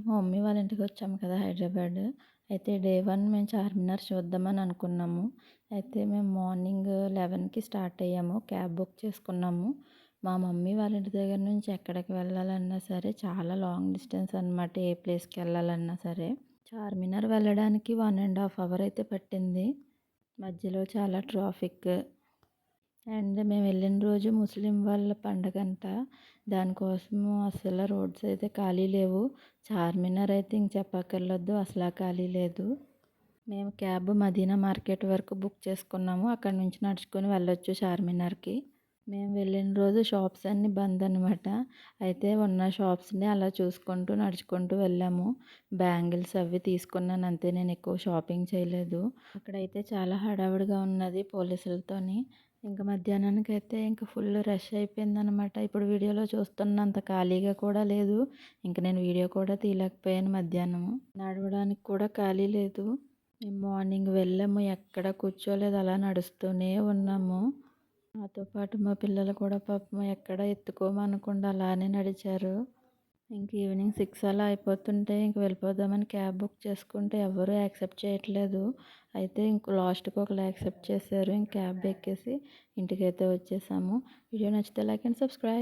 మా మమ్మీ వాళ్ళ ఇంటికి వచ్చాము కదా హైదరాబాద్. అయితే డే 1 మేము చార్మినార్ చూద్దామని అనుకున్నాము. అయితే మేము మార్నింగ్ 11కి స్టార్ట్ అయ్యాము. క్యాబ్ బుక్ చేసుకున్నాము. మా మమ్మీ వాళ్ళ ఇంటి దగ్గర నుంచి ఎక్కడికి వెళ్ళాలన్నా సరే చాలా లాంగ్ డిస్టెన్స్ అనమాట. ఏ ప్లేస్‌కి వెళ్ళాలన్నా సరే. చార్మినార్ వెళ్ళడానికి 1½ అవర్ అయితే పట్టింది. మధ్యలో చాలా ట్రాఫిక్. అండ్ మేము వెళ్ళిన రోజు ముస్లిం వాళ్ళ పండగంట. దానికోసము అసలు రోడ్స్ అయితే ఖాళీ లేవు. చార్మినార్ అయితే ఇంక చెప్పక్కర్లేదు, అసలా ఖాళీ లేదు. మేము క్యాబ్ మదీనా మార్కెట్ వరకు బుక్ చేసుకున్నాము. అక్కడ నుంచి నడుచుకొని వెళ్ళొచ్చు చార్మినార్కి. మేము వెళ్ళిన రోజు షాప్స్ అన్నీ బంద్ అనమాట. అయితే ఉన్న షాప్స్ని అలా చూసుకుంటూ నడుచుకుంటూ వెళ్ళాము. బ్యాంగిల్స్ అవి తీసుకున్నాను అంతే, నేను ఎక్కువ షాపింగ్ చేయలేదు. అక్కడైతే చాలా హడావిడిగా ఉన్నది పోలీసులతోని. ఇంక మధ్యాహ్నానికైతే ఇంక ఫుల్ రష్ అయిపోయిందనమాట. ఇప్పుడు వీడియోలో చూస్తున్నంత ఖాళీగా కూడా లేదు. ఇంక నేను వీడియో కూడా తీయలేకపోయాను మధ్యాహ్నము. నడవడానికి కూడా ఖాళీ లేదు. మేము మార్నింగ్ వెళ్ళాము, ఎక్కడ కూర్చోలేదు, అలా నడుస్తూనే ఉన్నాము. నాతో పాటు మా పిల్లలు కూడా పాపం ఎక్కడ ఎత్తుకోమనకుండా అలానే నడిచారు. ఇంక ఈవినింగ్ 6 అలా అయిపోతుంటే ఇంక వెళ్ళిపోదామని క్యాబ్ బుక్ చేసుకుంటే ఎవరూ యాక్సెప్ట్ చేయట్లేదు. అయితే ఇంక లాస్ట్‌కి ఒకళ్ళు యాక్సెప్ట్ చేశారు. ఇంక క్యాబ్ ఎక్కేసి ఇంటికైతే వచ్చేసాము. వీడియో నచ్చితే లైక్ అండ్ సబ్స్క్రైబ్.